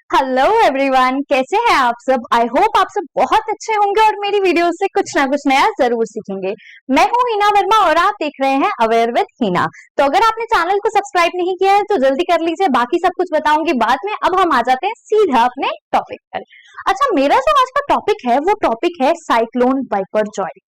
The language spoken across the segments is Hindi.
हेलो एवरीवन, कैसे हैं आप सब। आई होप आप सब बहुत अच्छे होंगे और मेरी वीडियो से कुछ ना कुछ नया जरूर सीखेंगे। मैं हूं हिना वर्मा और आप देख रहे हैं अवेयर विद हिना। तो अगर आपने चैनल को सब्सक्राइब नहीं किया है तो जल्दी कर लीजिए, बाकी सब कुछ बताऊंगी बाद में। अब हम आ जाते हैं सीधा अपने टॉपिक पर। अच्छा, मेरा जो आज का टॉपिक है वो टॉपिक है साइक्लोन बिपरजॉय।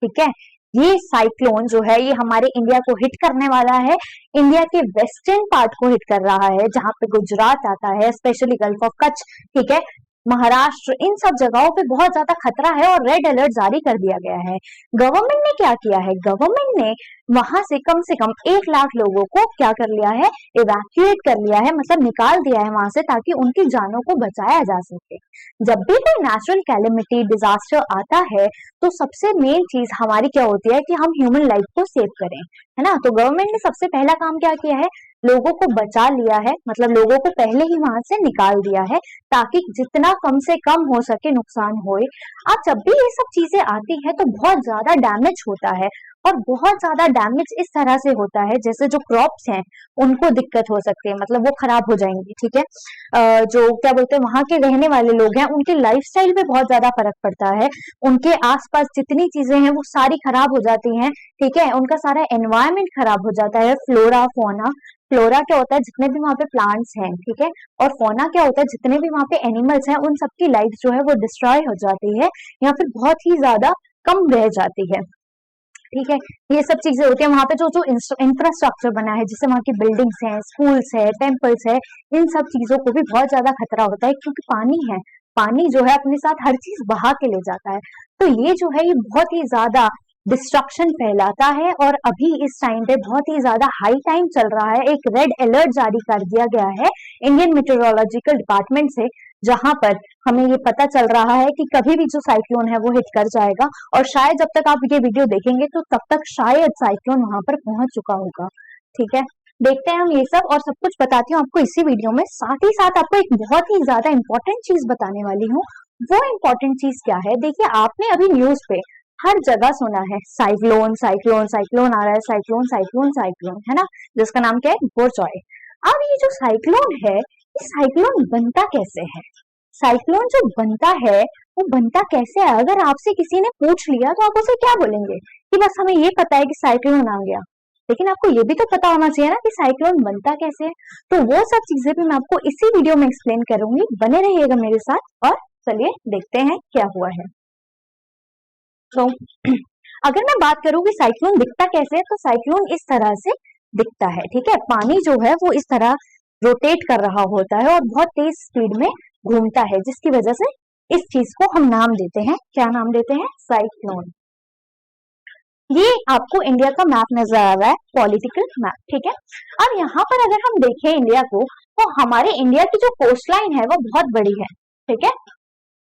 ठीक है, ये साइक्लोन जो है ये हमारे इंडिया को हिट करने वाला है। इंडिया के वेस्टर्न पार्ट को हिट कर रहा है, जहां पे गुजरात आता है, स्पेशली गल्फ ऑफ कच्छ, ठीक है, महाराष्ट्र, इन सब जगहों पे बहुत ज्यादा खतरा है और रेड अलर्ट जारी कर दिया गया है। गवर्नमेंट ने क्या किया है, गवर्नमेंट ने वहां से कम 1 लाख लोगों को क्या कर लिया है, इवैक्यूएट कर लिया है, मतलब निकाल दिया है वहां से, ताकि उनकी जानों को बचाया जा सके। जब भी कोई नेचुरल कैलेमिटी डिजास्टर आता है तो सबसे मेन चीज हमारी क्या होती है कि हम ह्यूमन लाइफ को सेव करें, है ना। तो गवर्नमेंट ने सबसे पहला काम क्या किया है, लोगों को बचा लिया है, मतलब लोगों को पहले ही वहां से निकाल दिया है ताकि जितना कम से कम हो सके नुकसान होए। अब जब भी ये सब चीजें आती है तो बहुत ज्यादा डैमेज होता है, और बहुत ज्यादा डैमेज इस तरह से होता है जैसे जो क्रॉप्स हैं उनको दिक्कत हो सकती है, मतलब वो खराब हो जाएंगी। ठीक है, जो क्या बोलते हैं वहां के रहने वाले लोग हैं उनके लाइफस्टाइल पे बहुत ज्यादा फर्क पड़ता है, उनके आसपास जितनी चीजें हैं वो सारी खराब हो जाती हैं। ठीक है, उनका सारा एनवायरमेंट खराब हो जाता है, फ्लोरा फोना। फ्लोरा क्या होता है, जितने भी वहां पे प्लांट्स हैं, ठीक है, और फोना क्या होता है, जितने भी वहां पे एनिमल्स हैं उन सबकी लाइफ जो है वो डिस्ट्रॉय हो जाती है या फिर बहुत ही ज्यादा कम रह जाती है। ठीक है, ये सब चीजें होती है वहां पे, जो जो इंफ्रास्ट्रक्चर बना है, जैसे वहां की बिल्डिंग्स हैं, स्कूल्स है, टेम्पल्स है, इन सब चीजों को भी बहुत ज्यादा खतरा होता है, क्योंकि पानी है, पानी जो है अपने साथ हर चीज बहा के ले जाता है। तो ये जो है ये बहुत ही ज्यादा डिस्ट्रक्शन फैलाता है, और अभी इस टाइम पे बहुत ही ज्यादा हाई टाइम चल रहा है, एक रेड अलर्ट जारी कर दिया गया है इंडियन मेट्रोलॉजिकल डिपार्टमेंट से, जहां पर हमें ये पता चल रहा है कि कभी भी जो साइक्लोन है वो हिट कर जाएगा, और शायद जब तक आप ये वीडियो देखेंगे तो तब तक शायद साइक्लोन वहां पर पहुंच चुका होगा। ठीक है, देखते हैं हम ये सब और सब कुछ बताती हूँ आपको इसी वीडियो में। साथ ही साथ आपको एक बहुत ही ज्यादा इंपॉर्टेंट चीज बताने वाली हूँ। वो इंपॉर्टेंट चीज क्या है, देखिए आपने अभी न्यूज पे हर जगह सुना है साइक्लोन साइक्लोन साइक्लोन आ रहा है, साइक्लोन साइक्लोन साइक्लोन, है ना, जिसका नाम क्या है, बिपरजॉय। अब ये जो साइक्लोन है, ये साइक्लोन बनता कैसे है, साइक्लोन जो बनता है वो बनता कैसे है। अगर आपसे किसी ने पूछ लिया तो आप उसे क्या बोलेंगे कि बस हमें ये पता है कि साइक्लोन आ गया, लेकिन आपको ये भी तो पता होना चाहिए ना कि साइक्लोन बनता कैसे है। तो वो सब चीजें भी मैं आपको इसी वीडियो में एक्सप्लेन करूंगी, बने रहिएगा मेरे साथ और चलिए देखते हैं क्या हुआ है। तो अगर मैं बात करूं कि साइक्लोन दिखता कैसे है, तो साइक्लोन इस तरह से दिखता है। ठीक है, पानी जो है वो इस तरह रोटेट कर रहा होता है और बहुत तेज स्पीड में घूमता है, जिसकी वजह से इस चीज को हम नाम देते हैं, क्या नाम देते हैं, साइक्लोन। ये आपको इंडिया का मैप नजर आ रहा है, पॉलिटिकल मैप। ठीक है, अब यहाँ पर अगर हम देखें इंडिया को, तो हमारे इंडिया की जो कोस्ट लाइन है वो बहुत बड़ी है। ठीक है,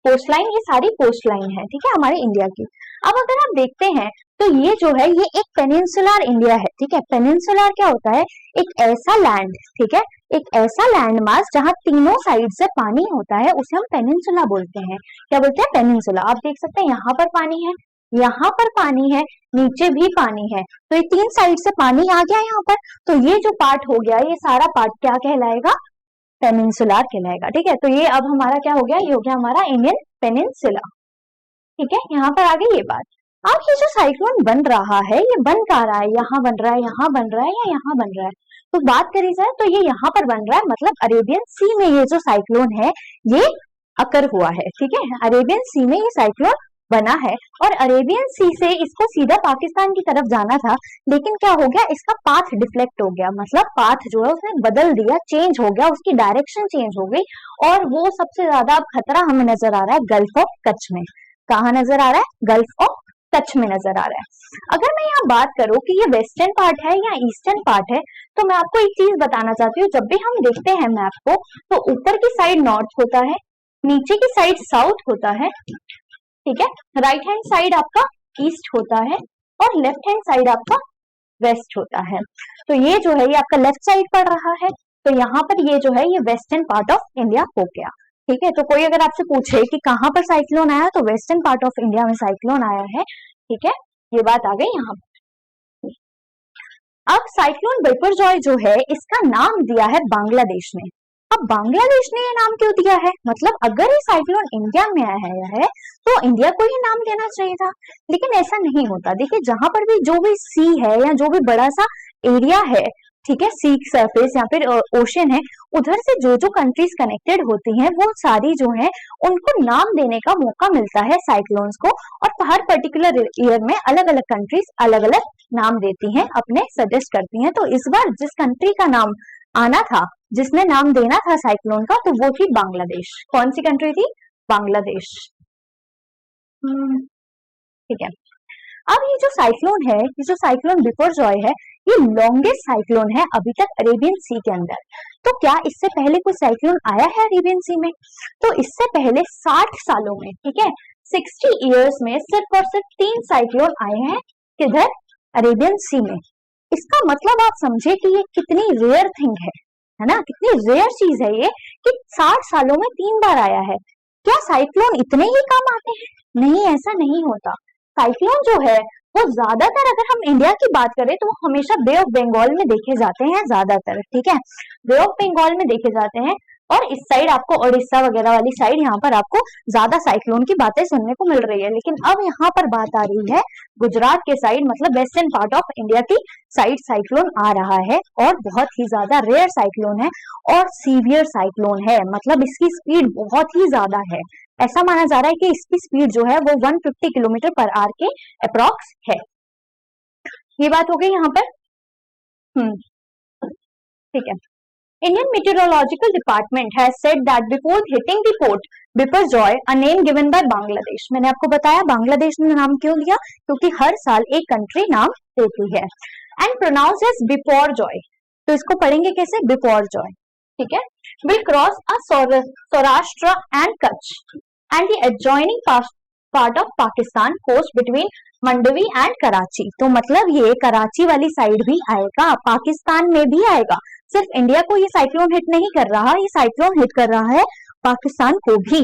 कोस्ट लाइन, ये सारी कोस्ट लाइन है, ठीक है, हमारे इंडिया की। अब अगर आप देखते हैं तो ये जो है ये एक पेनिनसुलर इंडिया है। ठीक है, पेनिनसुलर क्या होता है, एक ऐसा लैंड, ठीक है, एक ऐसा लैंड मास जहां तीनों साइड से पानी होता है, उसे हम पेनिनसुला बोलते हैं। क्या बोलते हैं, पेनिनसुला। आप देख सकते हैं यहाँ पर पानी है, यहाँ पर पानी है, नीचे भी पानी है, तो ये तीन साइड से पानी आ गया यहाँ पर। तो ये जो पार्ट हो गया, ये सारा पार्ट क्या कहलाएगा, पेनिनसुलर कहलाएगा। ठीक है, तो ये अब हमारा क्या हो गया, ये हो गया हमारा इंडियन पेनिनसुला। ठीक है, यहाँ पर आ गई ये बात। अब ये जो साइक्लोन बन रहा है, ये बन कहाँ रहा है, यहाँ बन रहा है, यहाँ बन रहा है, या यहाँ बन रहा है। तो बात करी जाए तो ये यहाँ पर बन रहा है, मतलब अरेबियन सी में ये जो साइक्लोन है ये अकर हुआ है। ठीक है, अरेबियन सी में ये साइक्लोन बना है, और अरेबियन सी से इसको सीधा पाकिस्तान की तरफ जाना था, लेकिन क्या हो गया, इसका पाथ डिफ्लेक्ट हो गया, मतलब पाथ जो है उसने बदल दिया, चेंज हो गया, उसकी डायरेक्शन चेंज हो गई, और वो सबसे ज्यादा अब खतरा हमें नजर आ रहा है गल्फ ऑफ कच्छ में। कहाँ नजर आ रहा है, गल्फ ऑफ कच्छ में नजर आ रहा है। अगर मैं यहाँ बात करूँ कि ये वेस्टर्न पार्ट है या ईस्टर्न पार्ट है, तो मैं आपको एक चीज बताना चाहती हूँ। जब भी हम देखते हैं मैप को, तो ऊपर की साइड नॉर्थ होता है, नीचे की साइड साउथ होता है, ठीक है, राइट हैंड साइड आपका ईस्ट होता है, और लेफ्ट हैंड साइड आपका वेस्ट होता है। तो ये जो है ये आपका लेफ्ट साइड पड़ रहा है, तो यहाँ पर ये जो है ये वेस्टर्न पार्ट ऑफ इंडिया हो गया। ठीक है, तो कोई अगर आपसे पूछे कि कहाँ पर साइक्लोन आया, तो वेस्टर्न पार्ट ऑफ इंडिया में साइक्लोन आया है। ठीक है, ये बात आ गई यहाँ। अब साइक्लोन बिपरजॉय जो है इसका नाम दिया है बांग्लादेश ने। अब बांग्लादेश ने ये नाम क्यों दिया है? मतलब अगर ये साइक्लोन इंडिया में आया है तो इंडिया को ये नाम देना चाहिए था, लेकिन ऐसा नहीं होता। देखिए जहां पर भी जो भी सी है या जो भी बड़ा सा एरिया है, ठीक है, सी सरफेस या फिर ओशन है, उधर से जो जो कंट्रीज कनेक्टेड होती हैं वो सारी जो है उनको नाम देने का मौका मिलता है साइक्लोन्स को, और हर पर्टिकुलर ईयर में अलग अलग कंट्रीज अलग अलग नाम देती हैं, अपने सजेस्ट करती हैं। तो इस बार जिस कंट्री का नाम आना था, जिसने नाम देना था साइक्लोन का, तो वो थी बांग्लादेश। कौन सी कंट्री थी? बांग्लादेश। ठीक है। अब ये जो साइक्लोन है, ये जो साइक्लोन बिपरजॉय है, ये लॉन्गेस्ट साइक्लोन है अभी तक अरेबियन सी के अंदर। तो क्या इससे पहले कोई साइक्लोन आया है अरेबियन सी में? तो इससे पहले 60 सालों में, ठीक है, 60 इयर्स में सिर्फ और सिर्फ 3 साइक्लोन आए हैं। किधर? अरेबियन सी में। इसका मतलब आप समझे कि ये कितनी रेयर थिंग है ना, कितनी रेयर चीज है ये कि 60 सालों में 3 बार आया है। क्या साइक्लोन इतने ही कम आते हैं? नहीं, ऐसा नहीं होता। साइक्लोन जो है वो ज्यादातर, अगर हम इंडिया की बात करें तो वो हमेशा बे ऑफ बंगाल में देखे जाते हैं ज्यादातर, ठीक है, बे ऑफ बंगाल में देखे जाते हैं। और इस साइड आपको उड़ीसा वगैरह वाली साइड, यहाँ पर आपको ज्यादा साइक्लोन की बातें सुनने को मिल रही है। लेकिन अब यहाँ पर बात आ रही है गुजरात के साइड, मतलब वेस्टर्न पार्ट ऑफ इंडिया की साइड साइक्लोन आ रहा है, और बहुत ही ज्यादा रेयर साइक्लोन है और सीवियर साइक्लोन है। मतलब इसकी स्पीड बहुत ही ज्यादा है। ऐसा माना जा रहा है कि इसकी स्पीड जो है वो 150 किलोमीटर पर आवर के अप्रॉक्स है। ये बात हो गई यहाँ पर। ठीक है। Indian Meteorological Department has said that before hitting the port Biparjoy, a name given by Bangladesh. मैंने आपको बताया बांग्लादेश ने नाम क्यों दिया, क्योंकि हर साल एक कंट्री नाम देती है। And pronounced as Biparjoy, तो इसको पढ़ेंगे कैसे? Biparjoy, ठीक है। Will cross a Saurashtra and Kutch and the adjoining part of Pakistan coast between Mandavi and Karachi. तो मतलब ये कराची वाली साइड भी आएगा, पाकिस्तान में भी आएगा। सिर्फ इंडिया को ये साइक्लोन हिट नहीं कर रहा, ये साइक्लोन हिट कर रहा है पाकिस्तान को भी।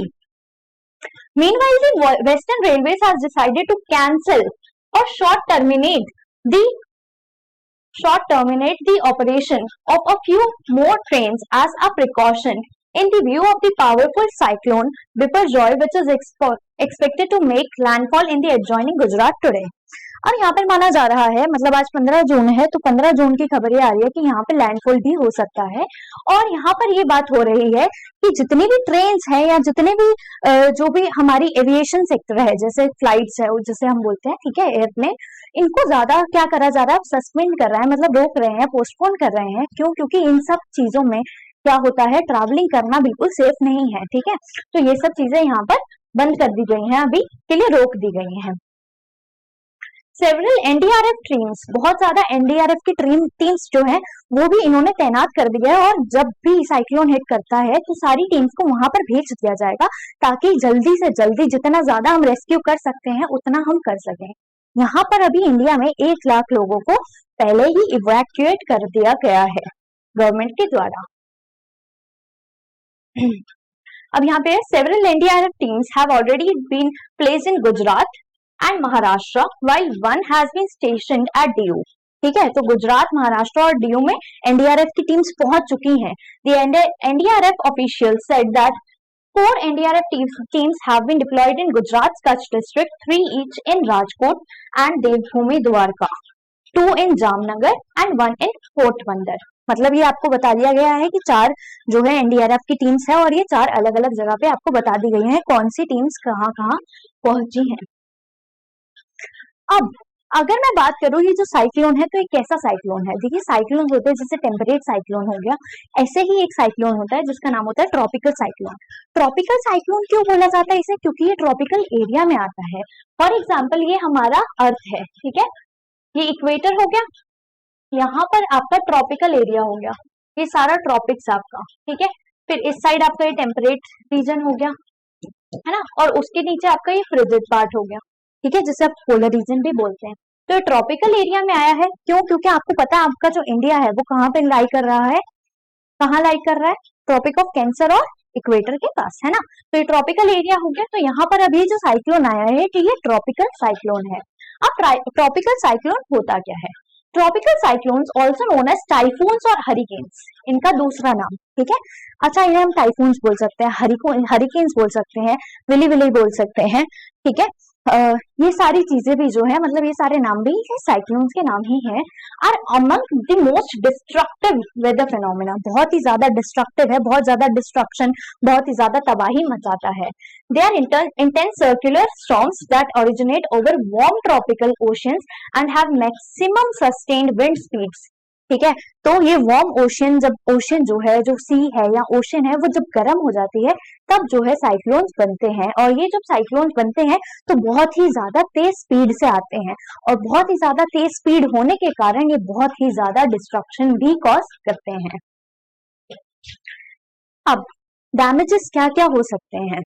Meanwhile, the Western Railways has decided to cancel or short terminate the operation of a few more trains as a precaution in the view of the powerful cyclone Biparjoy, which is expected to make landfall in the adjoining Gujarat today. अब यहाँ पर माना जा रहा है, मतलब आज 15 जून है, तो 15 जून की खबर ये आ रही है कि यहाँ पे लैंडफॉल भी हो सकता है। और यहाँ पर ये बात हो रही है कि जितनी भी ट्रेन्स हैं या जितने भी जो भी हमारी एविएशन सेक्टर है, जैसे फ्लाइट्स है जिसे हम बोलते हैं, ठीक है, एयरप्लेन, इनको ज्यादा क्या करा जा रहा है? सस्पेंड कर रहा है, मतलब रोक रहे हैं, पोस्टपोन कर रहे हैं। क्यों? क्योंकि इन सब चीजों में क्या होता है, ट्रैवलिंग करना बिल्कुल सेफ नहीं है, ठीक है। तो ये सब चीजें यहाँ पर बंद कर दी गई हैं, अभी के लिए रोक दी गई हैं। सेवरल एनडीआरएफ टीम्स, बहुत ज्यादा एनडीआरएफ की टीम्स जो है वो भी इन्होंने तैनात कर दिया है, और जब भी साइक्लोन हिट करता है तो सारी टीम्स को वहां पर भेज दिया जाएगा, ताकि जल्दी से जल्दी जितना ज्यादा हम रेस्क्यू कर सकते हैं उतना हम कर सकें। यहाँ पर अभी इंडिया में 1 लाख लोगों को पहले ही इवैक्यूएट कर दिया गया है गवर्नमेंट के द्वारा। अब यहाँ पे several NDRF teams have already been placed in Gujarat and Maharashtra, while one has been stationed at DU. ठीक है, तो गुजरात, महाराष्ट्र और DU में एनडीआरएफ की टीम्स पहुंच चुकी हैं। The NDRF officials said that 4 NDRF teams have been deployed in Gujarat's Kutch district, 3 each in Rajkot and Devbhoomi Dwarka, 2 in Jamnagar and 1 in Portbandar. मतलब ये आपको बता दिया गया है कि 4 जो है एनडीआरएफ की टीम्स है, और ये 4 अलग अलग जगह पे आपको बता दी गई है कौन सी टीम्स कहाँ कहाँ पहुंची हैं। अब अगर मैं बात करूं ये जो साइक्लोन है, तो ये कैसा साइक्लोन है? देखिए साइक्लोन होते हैं जैसे टेम्परेट साइक्लोन हो गया, ऐसे ही एक साइक्लोन होता है जिसका नाम होता है ट्रॉपिकल साइक्लोन। ट्रॉपिकल साइक्लोन क्यों बोला जाता है इसे? क्योंकि ये ट्रॉपिकल एरिया में आता है। फॉर एग्जाम्पल ये हमारा अर्थ है, ठीक है, ये इक्वेटर हो गया, यहाँ पर आपका ट्रॉपिकल एरिया हो गया, ये सारा ट्रॉपिक्स आपका, ठीक है। फिर इस साइड आपका ये टेम्परेट रीजन हो गया, है ना, और उसके नीचे आपका ये फ्रिजिड पार्ट हो गया, ठीक है, जिसे आप पोलर रीजन भी बोलते हैं। तो ये ट्रॉपिकल एरिया में आया है। क्यों? क्योंकि आपको पता है आपका जो इंडिया है वो कहाँ पे लाई कर रहा है, कहाँ लाई कर रहा है? ट्रॉपिक ऑफ कैंसर और इक्वेटर के पास, है ना। तो ये ट्रॉपिकल एरिया हो गया। तो यहाँ पर अभी जो साइक्लोन आया है कि ये ट्रॉपिकल साइक्लोन है। अब ट्रॉपिकल साइक्लोन होता क्या है? Tropical cyclones also known as typhoons और हरिकेन्स, इनका दूसरा नाम, ठीक है। अच्छा, इन्हें हम टाइफून्स बोल सकते हैं, हरिकेन्स बोल सकते हैं, विली विली बोल सकते हैं, ठीक है। ये सारी चीजें भी जो है, मतलब ये सारे नाम भी साइक्लोन्स के नाम ही हैं। Are among the most destructive weather phenomena, बहुत ही ज्यादा डिस्ट्रक्टिव है, बहुत ज्यादा डिस्ट्रक्शन, बहुत ही ज्यादा तबाही मचाता है। They are intense circular storms that originate over warm tropical oceans and have maximum sustained wind speeds, ठीक है। तो ये वार्म ओशन, जब ओशन जो है, जो सी है या ओशन है, वो जब गर्म हो जाती है तब जो है साइक्लोन्स बनते हैं। और ये जब साइक्लोन्स बनते हैं तो बहुत ही ज्यादा तेज स्पीड से आते हैं, और बहुत ही ज्यादा तेज स्पीड होने के कारण ये बहुत ही ज्यादा डिस्ट्रक्शन भी कॉज करते हैं। अब डैमेजेस क्या क्या हो सकते हैं?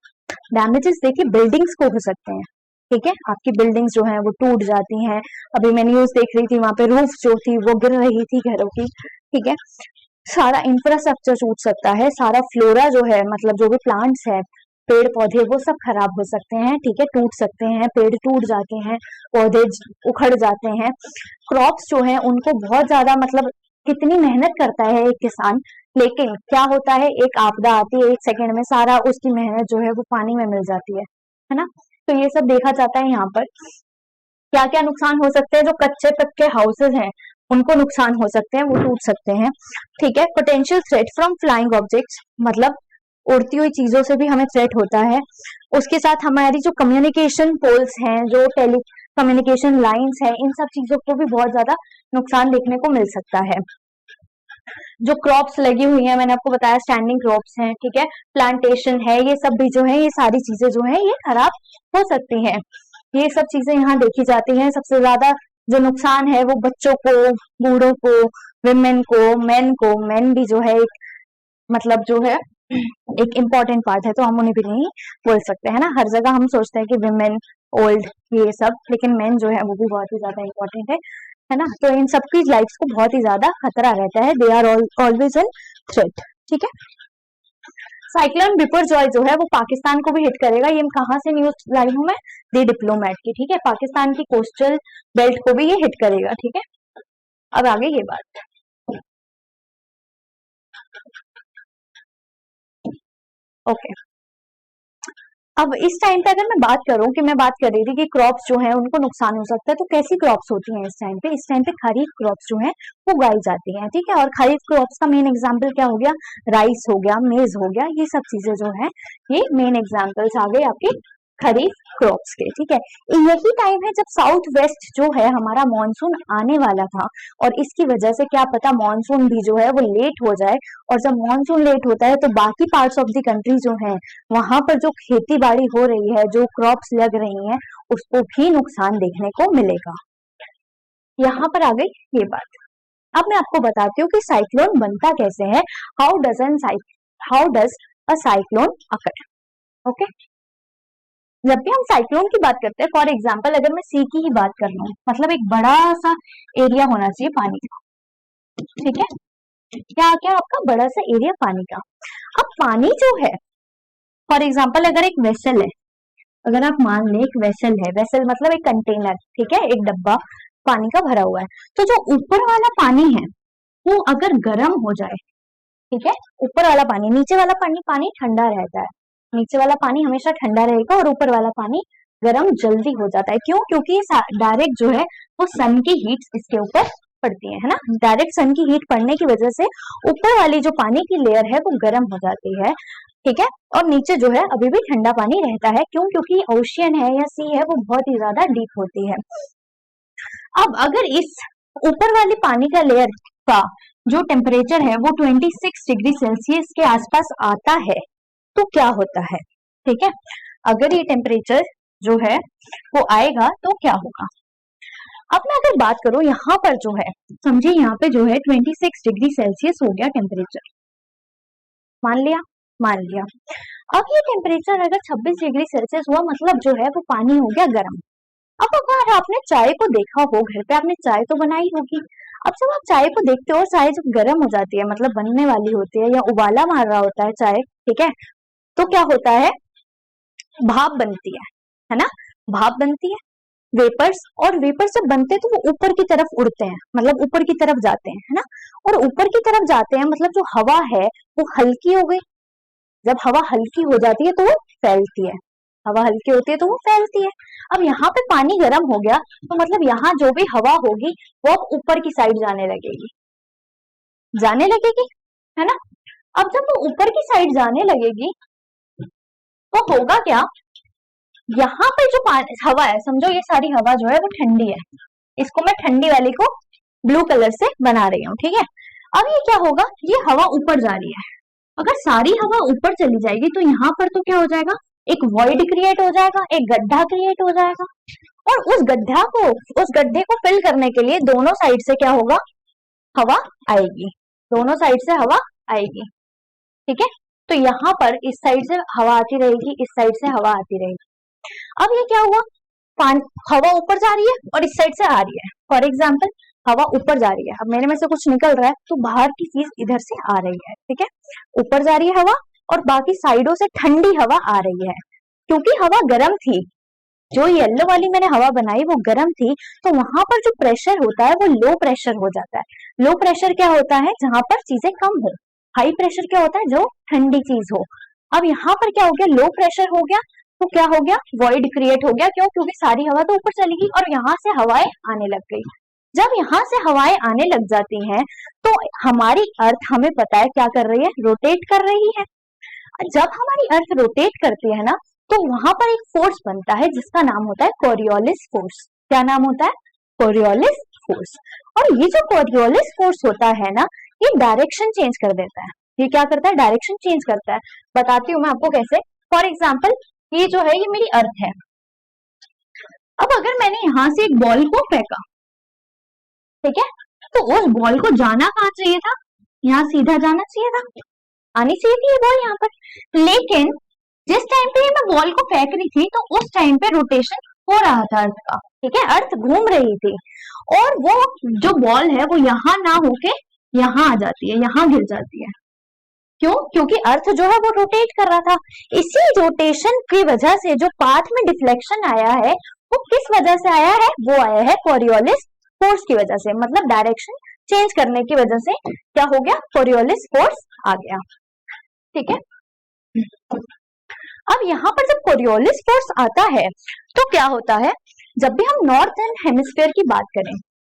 डैमेजेस देखिए, बिल्डिंग्स को हो सकते हैं, ठीक है। आपकी बिल्डिंग्स जो है वो टूट जाती हैं। अभी मैं न्यूज देख रही थी, वहां पे रूफ जो थी वो गिर रही थी घरों की, ठीक है। सारा इंफ्रास्ट्रक्चर टूट सकता है, सारा फ्लोरा जो है, मतलब जो भी प्लांट्स है, पेड़ पौधे, वो सब खराब हो सकते हैं, ठीक है, टूट सकते हैं, पेड़ टूट जाते हैं, पौधे उखड़ जाते हैं। क्रॉप्स जो है उनको बहुत ज्यादा, मतलब कितनी मेहनत करता है एक किसान, लेकिन क्या होता है, एक आपदा आती है, 1 सेकंड में सारा उसकी मेहनत जो है वो पानी में मिल जाती है ना। तो ये सब देखा जाता है यहाँ पर। क्या क्या नुकसान हो सकते हैं? जो कच्चे पक्के हाउसेज हैं उनको नुकसान हो सकते हैं, वो टूट सकते हैं, ठीक है। Potential threat from flying objects, मतलब उड़ती हुई चीजों से भी हमें थ्रेट होता है। उसके साथ हमारी जो कम्युनिकेशन पोल्स हैं, जो टेली कम्युनिकेशन लाइंस हैं, इन सब चीजों को भी बहुत ज्यादा नुकसान देखने को मिल सकता है। जो क्रॉप्स लगी हुई हैं, मैंने आपको बताया स्टैंडिंग क्रॉप्स हैं, ठीक है, प्लांटेशन है, ये सब भी जो है, ये सारी चीजें जो है ये खराब हो सकती हैं। ये सब चीजें यहाँ देखी जाती हैं। सबसे ज्यादा जो नुकसान है वो बच्चों को, बूढ़ों को, विमेन को, मेन भी जो है एक, मतलब जो है एक इम्पोर्टेंट पार्ट है, तो हम उन्हें भी नहीं बोल सकते है ना। हर जगह हम सोचते हैं कि विमेन, ओल्ड, ये सब, लेकिन मेन जो है वो भी बहुत ही ज्यादा इम्पोर्टेंट है ना। तो इन सबकी लाइफ को बहुत ही ज्यादा खतरा रहता है, they are always in threat, ठीक है। साइक्लोन बिपरजॉय जो है वो पाकिस्तान को भी हिट करेगा। ये कहां से न्यूज लाई हूं मैं? दी डिप्लोमेट की, ठीक है। पाकिस्तान की कोस्टल बेल्ट को भी ये हिट करेगा, ठीक है। अब आगे ये बात, ओके। अब इस टाइम पे अगर मैं बात करूं, कि मैं बात कर रही थी कि क्रॉप्स जो है उनको नुकसान हो सकता है, तो कैसी क्रॉप्स होती हैं इस टाइम पे? इस टाइम पे खरीफ क्रॉप्स जो है वो उगाई जाती हैं, ठीक है। और खरीफ क्रॉप्स का मेन एग्जांपल क्या हो गया? राइस हो गया, मेज हो गया, ये सब चीजें जो है ये मेन एग्जांपल्स आ गए आपके खरीफ क्रॉप्स के, ठीक है। यही टाइम है जब साउथ वेस्ट जो है हमारा मानसून आने वाला था, और इसकी वजह से क्या पता मानसून भी जो है वो लेट हो जाए। और जब मानसून लेट होता है तो बाकी पार्ट्स ऑफ द कंट्री जो है, वहां पर जो खेती बाड़ी हो रही है, जो क्रॉप्स लग रही हैं, उसको भी नुकसान देखने को मिलेगा। यहाँ पर आ गई ये बात। अब मैं आपको बताती हूँ कि साइक्लोन बनता कैसे है। How does a cyclone occur, okay. जब भी हम साइक्लोन की बात करते हैं, फॉर एग्जाम्पल अगर मैं सी की ही बात कर रहा हूँ, मतलब एक बड़ा सा एरिया होना चाहिए पानी का, ठीक है। क्या क्या आपका बड़ा सा एरिया पानी का। अब पानी जो है, फॉर एग्जाम्पल अगर एक वेसल है, अगर आप मान लें एक वेसल है, वेसल मतलब एक कंटेनर, ठीक है, एक डब्बा पानी का भरा हुआ है, तो जो ऊपर वाला पानी है वो अगर गर्म हो जाए, ठीक है, ऊपर वाला पानी, नीचे वाला पानी ठंडा रहता है, नीचे वाला पानी हमेशा ठंडा रहेगा और ऊपर वाला पानी गर्म जल्दी हो जाता है। क्यों? क्योंकि डायरेक्ट जो है वो सन की हीट इसके ऊपर पड़ती है ना। डायरेक्ट सन की हीट पड़ने की वजह से ऊपर वाली जो पानी की लेयर है वो गर्म हो जाती है, ठीक है। और नीचे जो है अभी भी ठंडा पानी रहता है। क्यों? क्योंकि ओशियन है या सी है वो बहुत ही ज्यादा डीप होती है। अब अगर इस ऊपर वाली पानी का लेयर का जो टेम्परेचर है वो 26 डिग्री सेल्सियस के आसपास आता है, तो क्या होता है, ठीक है। अगर ये टेम्परेचर जो है वो आएगा तो क्या होगा। अब मैं अगर बात करूं यहाँ पर जो है, समझिए यहाँ पे जो है 26 डिग्री सेल्सियस हो गया टेम्परेचर, मान लिया। अब ये टेम्परेचर अगर 26 डिग्री सेल्सियस हुआ, मतलब जो है वो पानी हो गया गर्म। अब अगर आपने चाय को देखा हो, घर पे आपने चाय तो बनाई होगी, अब जब आप चाय को देखते हो, चाय जब गर्म हो जाती है, मतलब बनने वाली होती है या उबाला मार रहा होता है चाय, ठीक है, तो क्या होता है, भाप बनती है ना, भाप बनती है। वेपर्स, और वेपर्स जब बनते हैं तो वो ऊपर की तरफ उड़ते हैं, मतलब ऊपर की तरफ जाते हैं, है ना। और ऊपर की तरफ जाते हैं मतलब जो हवा है वो हल्की हो गई। जब हवा हल्की हो जाती है तो वो फैलती है, हवा हल्की होती है तो वो फैलती है। अब यहाँ पे पानी गर्म हो गया तो मतलब यहाँ जो भी हवा होगी वो अब ऊपर की साइड जाने लगेगी, जाने लगेगी, है ना। अब जब वो ऊपर की साइड जाने लगेगी तो होगा क्या, यहाँ पे जो हवा है, समझो ये सारी हवा जो है वो ठंडी है, इसको मैं ठंडी वाली को ब्लू कलर से बना रही हूँ, ठीक है। अब ये क्या होगा, ये हवा ऊपर जा रही है, अगर सारी हवा ऊपर चली जाएगी तो यहाँ पर तो क्या हो जाएगा, एक वॉइड क्रिएट हो जाएगा, एक गड्ढा क्रिएट हो जाएगा। और उस गड्ढे को फिल करने के लिए दोनों साइड से क्या होगा, हवा आएगी, दोनों साइड से हवा आएगी, ठीक है। तो यहाँ पर इस साइड से हवा आती रहेगी, इस साइड से हवा आती रहेगी। अब ये क्या हुआ, हवा ऊपर जा रही है और इस साइड से आ रही है। फॉर एग्जाम्पल हवा ऊपर जा रही है, अब मेरे में से कुछ निकल रहा है तो बाहर की चीज इधर से आ रही है, ठीक है। ऊपर जा रही है हवा और बाकी साइडों से ठंडी हवा आ रही है, क्योंकि हवा गर्म थी, जो येलो वाली मैंने हवा बनाई वो गर्म थी, तो वहां पर जो प्रेशर होता है वो लो प्रेशर हो जाता है। लो प्रेशर क्या होता है, जहां पर चीजें कम हो। हाई प्रेशर क्या होता है, जो ठंडी चीज हो। अब यहाँ पर क्या हो गया, लो प्रेशर हो गया, तो क्या हो गया, वॉइड क्रिएट हो गया। क्यों, क्योंकि सारी हवा तो ऊपर चली गई और यहाँ से हवाएं आने लग गई। जब यहाँ से हवाएं आने लग जाती हैं तो हमारी अर्थ, हमें पता है क्या कर रही है, रोटेट कर रही है। जब हमारी अर्थ रोटेट करती है ना तो वहां पर एक फोर्स बनता है जिसका नाम होता है कोरियोलिस फोर्स। क्या नाम होता है, कोरियोलिस फोर्स। और ये जो कोरियोलिस फोर्स होता है ना, ये डायरेक्शन चेंज कर देता है। ये क्या करता है, डायरेक्शन चेंज करता है। बताती हूँ मैं आपको कैसे। फॉर एग्जाम्पल ये जो है, ये मेरी अर्थ है। अब अगर मैंने यहाँ से एक बॉल को फेंका, ठीक है, तो उस बॉल को जाना कहाँ चाहिए था, यहाँ सीधा जाना चाहिए था, आनी चाहिए थी ये बॉल यहाँ पर। लेकिन जिस टाइम पे मैं बॉल को फेंक रही थी तो उस टाइम पे रोटेशन हो रहा था अर्थ का, ठीक है, अर्थ घूम रही थी, और वो जो बॉल है वो यहाँ ना होके यहाँ आ जाती है, यहाँ गिर जाती है। क्यों, क्योंकि अर्थ जो है वो रोटेट कर रहा था। इसी रोटेशन की वजह से जो पाथ में डिफ्लेक्शन आया है वो किस वजह से आया है, वो आया है कोरियोलिस फोर्स की वजह से, मतलब डायरेक्शन चेंज करने की वजह से क्या हो गया, कोरियोलिस फोर्स आ गया, ठीक है। अब यहाँ पर जब कोरियोलिस फोर्स आता है तो क्या होता है, जब भी हम नॉर्थर्न हेमिस्फीयर की बात करें,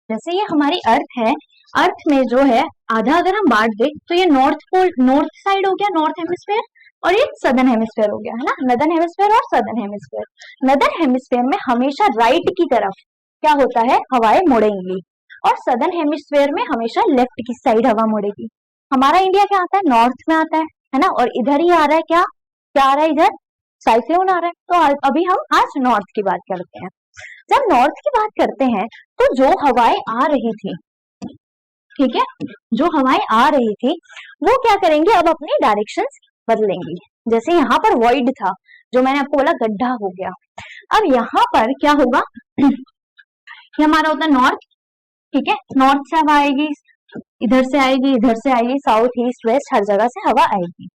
जैसे ये हमारी अर्थ है, अर्थ में जो है आधा अगर हम बांट दें तो ये नॉर्थ पोल, नॉर्थ साइड हो गया, नॉर्थ हेमिस्फीयर, और ये सदर्न हेमिस्फीयर हो गया, है ना, नदर्न हेमिस्फीयर और सदर्न हेमिस्फीयर। नदर्न हेमिस्फीयर में हमेशा राइट की तरफ क्या होता है, हवाएं मुड़ेंगी, और सदर्न हेमिस्फीयर में हमेशा लेफ्ट की साइड हवा मुड़ेगी। हमारा इंडिया क्या आता है, नॉर्थ में आता है ना, और इधर ही आ रहा है, क्या क्या आ रहा है, इधर साइक्लोन आ रहा है। तो अभी हम आज नॉर्थ की बात करते हैं। जब नॉर्थ की बात करते हैं तो जो हवाएं आ रही थी, ठीक है, जो हवाएं आ रही थी वो क्या करेंगे, अब अपनी डायरेक्शंस बदलेंगी। जैसे यहाँ पर वॉइड था, जो मैंने आपको बोला गड्ढा हो गया। अब यहाँ पर क्या होगा, ये हमारा होता है नॉर्थ, ठीक है, नॉर्थ से हवा आएगी, इधर से आएगी, इधर से आएगी, साउथ ईस्ट वेस्ट हर जगह से हवा आएगी।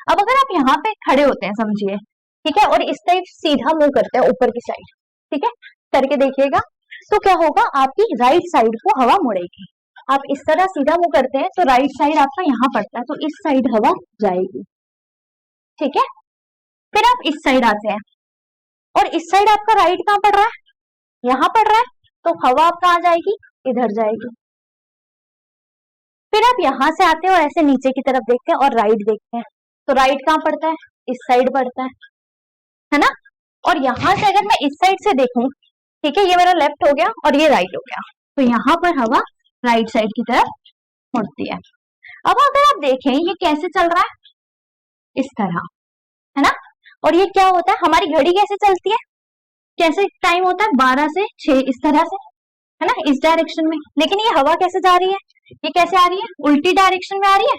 अब अगर आप यहाँ पे खड़े होते हैं, समझिए, ठीक है, और इस टाइप सीधा मुंह करते हैं ऊपर की साइड, ठीक है, करके देखिएगा, तो क्या होगा, आपकी राइट साइड को हवा मुड़ेगी। आप इस तरह सीधा मुंह करते हैं तो राइट साइड आपका यहाँ पड़ता है, तो इस साइड हवा जाएगी, ठीक है। फिर आप इस साइड आते हैं और इस साइड आपका राइट कहाँ पड़ रहा है, यहाँ पड़ रहा है, तो हवा आप कहाँ जाएगी, इधर जाएगी। फिर आप यहाँ से आते हैं और ऐसे नीचे की तरफ देखते हैं और राइट देखते हैं, तो राइट कहाँ पड़ता है, इस साइड पड़ता है ना। और यहाँ से अगर मैं इस साइड से देखूं, ठीक है, ये मेरा लेफ्ट हो गया और ये राइट हो गया, तो यहाँ पर हवा राइट साइड की तरफ मुड़ती है। अब अगर आप देखें ये कैसे चल रहा है, इस तरह, है ना। और ये क्या होता है, हमारी घड़ी कैसे चलती है, कैसे टाइम होता है, 12 से 6 इस तरह से, है ना, इस डायरेक्शन में। लेकिन ये हवा कैसे जा रही है, ये कैसे आ रही है, उल्टी डायरेक्शन में आ रही है।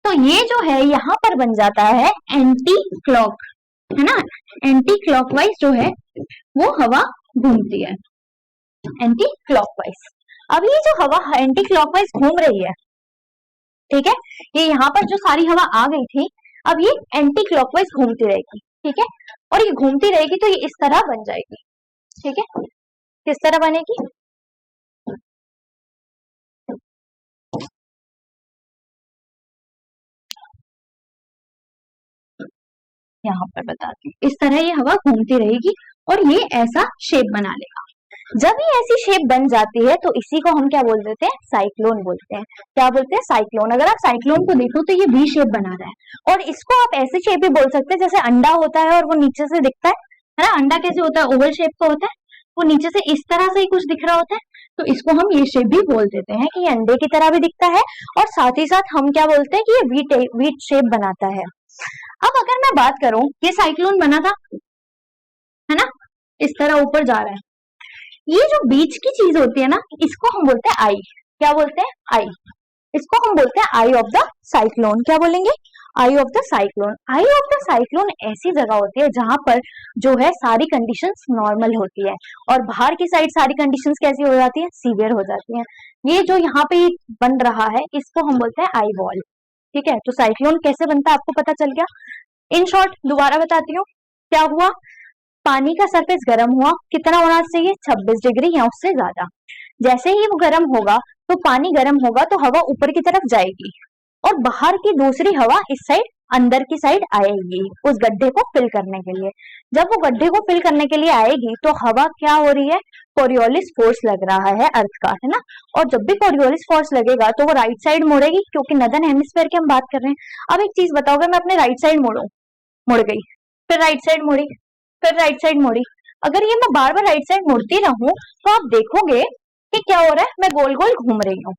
तो ये जो है यहाँ पर बन जाता है एंटी क्लॉक, है ना, एंटी क्लॉकवाइज जो है वो हवा घूमती है, एंटी क्लॉकवाइज। अब ये जो हवा एंटी क्लॉकवाइज घूम रही है, ठीक है, ये यहाँ पर जो सारी हवा आ गई थी, अब ये एंटी क्लॉकवाइज घूमती रहेगी, ठीक है। और ये घूमती रहेगी तो ये इस तरह बन जाएगी। ठीक है, किस तरह बनेगी? यहाँ पर बताती हूँ, इस तरह ये हवा घूमती रहेगी और ये ऐसा शेप बना लेगा। जब ये ऐसी शेप बन जाती है तो इसी को हम क्या बोल देते हैं? साइक्लोन बोलते हैं। क्या बोलते हैं? साइक्लोन। अगर आप साइक्लोन को देखो तो ये वी शेप बना रहा है, और इसको आप ऐसी शेप भी बोल सकते हैं जैसे अंडा होता है और वो नीचे से दिखता है ना? अंडा कैसे होता है? ओवल शेप का होता है, वो नीचे से इस तरह से ही कुछ दिख रहा होता है, तो इसको हम ये शेप भी बोल देते हैं कि ये अंडे की तरह भी दिखता है, और साथ ही साथ हम क्या बोलते हैं कि ये वीट शेप बनाता है। अब अगर मैं बात करूं, ये साइक्लोन बना था, है ना? इस तरह ऊपर जा रहा है। ये जो बीच की चीज होती है ना, इसको हम बोलते हैं आई। क्या बोलते हैं? आई। इसको हम बोलते हैं आई ऑफ द साइक्लोन। क्या बोलेंगे? Eye of the cyclone. Eye of the cyclone ऐसी जगह होती है जहां पर जो है सारी कंडीशंस नॉर्मल होती है, और बाहर की साइड सारी कंडीशंस कैसी हो जाती है? सीवियर हो जाती है। ये जो यहाँ पे बन रहा है, इसको हम बोलते हैं आई वॉल। ठीक है, तो साइक्लोन कैसे बनता है आपको पता चल गया। इन शॉर्ट दोबारा बताती हूँ, क्या हुआ? पानी का सरफेस गर्म हुआ, कितना होना चाहिए? 26 डिग्री या उससे ज्यादा। जैसे ही वो गर्म होगा तो पानी गर्म होगा तो हवा ऊपर की तरफ जाएगी, और बाहर की दूसरी हवा इस साइड अंदर की साइड आएगी उस गड्ढे को फिल करने के लिए। जब वो गड्ढे को फिल करने के लिए आएगी तो हवा क्या हो रही है? कोरियोलिस फोर्स लग रहा है अर्थ का, है ना? और जब भी कोरियोलिस फोर्स लगेगा तो वो राइट साइड मुड़ेगी, क्योंकि नदर्न हेमिस्फीयर की हम बात कर रहे हैं। अब एक चीज बताओ, अगर मैं अपने राइट साइड मुड़ू, मुड़ गई, फिर राइट साइड मुड़ी, फिर राइट साइड मुड़ी, अगर ये मैं बार बार राइट साइड मुड़ती रहूं तो आप देखोगे कि क्या हो रहा है? मैं गोल गोल घूम रही हूँ,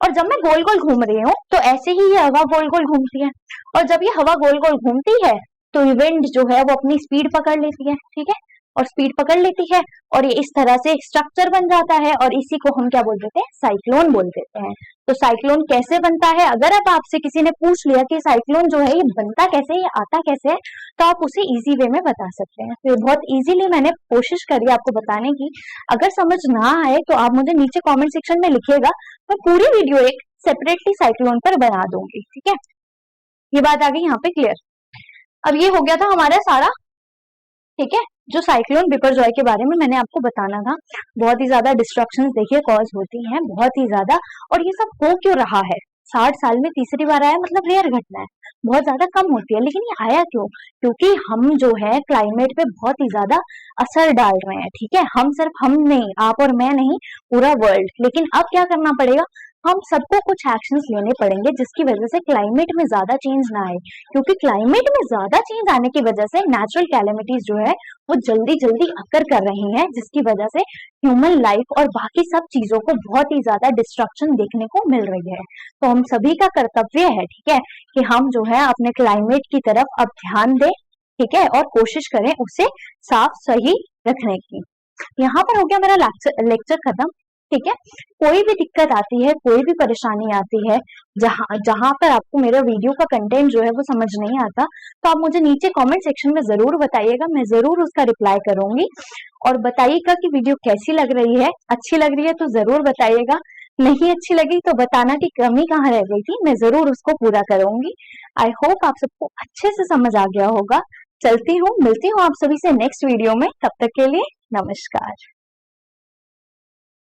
और जब मैं गोल गोल घूम रही हूँ तो ऐसे ही ये हवा गोल गोल घूमती है, और जब ये हवा गोल गोल घूमती है तो ये विंड जो है वो अपनी स्पीड पकड़ लेती है। ठीक है, और स्पीड पकड़ लेती है और ये इस तरह से स्ट्रक्चर बन जाता है, और इसी को हम क्या बोल देते हैं? साइक्लोन बोल देते हैं। तो साइक्लोन कैसे बनता है? अगर अब आपसे किसी ने पूछ लिया कि साइक्लोन जो है ये बनता कैसे, ये आता कैसे है, तो आप उसे इजी वे में बता सकते हैं। तो बहुत इजीली मैंने कोशिश करी आपको बताने की। अगर समझ ना आए तो आप मुझे नीचे कमेंट सेक्शन में लिखिएगा, मैं पूरी वीडियो एक सेपरेटली साइक्लोन पर बना दूंगी। ठीक है, ये बात आ गई यहाँ पे क्लियर। अब ये हो गया था हमारा सारा। ठीक है, जो साइक्लोन बिपरजॉय के बारे में मैंने आपको बताना था। बहुत ही ज्यादा डिस्ट्रक्शंस देखिए कॉज होती हैं, बहुत ही ज्यादा, और ये सब हो क्यों रहा है? 60 साल में तीसरी बार आया, मतलब रेयर घटना है, बहुत ज्यादा कम होती है, लेकिन ये आया क्यों? क्योंकि हम जो है क्लाइमेट पे बहुत ही ज्यादा असर डाल रहे हैं। ठीक है, हम सिर्फ हम नहीं, आप और मैं नहीं, पूरा वर्ल्ड। लेकिन अब क्या करना पड़ेगा? हम सबको कुछ एक्शंस लेने पड़ेंगे जिसकी वजह से क्लाइमेट में ज्यादा चेंज ना आए, क्योंकि क्लाइमेट में ज्यादा चेंज आने की वजह से नेचुरल कैलेमिटीज जो है वो जल्दी जल्दी अकर कर रही हैं, जिसकी वजह से ह्यूमन लाइफ और बाकी सब चीजों को बहुत ही ज्यादा डिस्ट्रक्शन देखने को मिल रही है। तो हम सभी का कर्तव्य है, ठीक है, कि हम जो है अपने क्लाइमेट की तरफ अब ध्यान दें। ठीक है, और कोशिश करें उसे साफ सही रखने की। यहाँ पर हो गया मेरा लेक्चर खत्म। ठीक है, कोई भी दिक्कत आती है, कोई भी परेशानी आती है, जहां पर आपको मेरा वीडियो का कंटेंट जो है वो समझ नहीं आता, तो आप मुझे नीचे कमेंट सेक्शन में जरूर बताइएगा, मैं जरूर उसका रिप्लाई करूंगी। और बताइएगा कि वीडियो कैसी लग रही है। अच्छी लग रही है तो जरूर बताइएगा, नहीं अच्छी लगी तो बताना कि कमी कहाँ रह गई थी, मैं जरूर उसको पूरा करूंगी। आई होप आप सबको अच्छे से समझ आ गया होगा। चलती हूँ, मिलती हूँ आप सभी से नेक्स्ट वीडियो में, तब तक के लिए नमस्कार।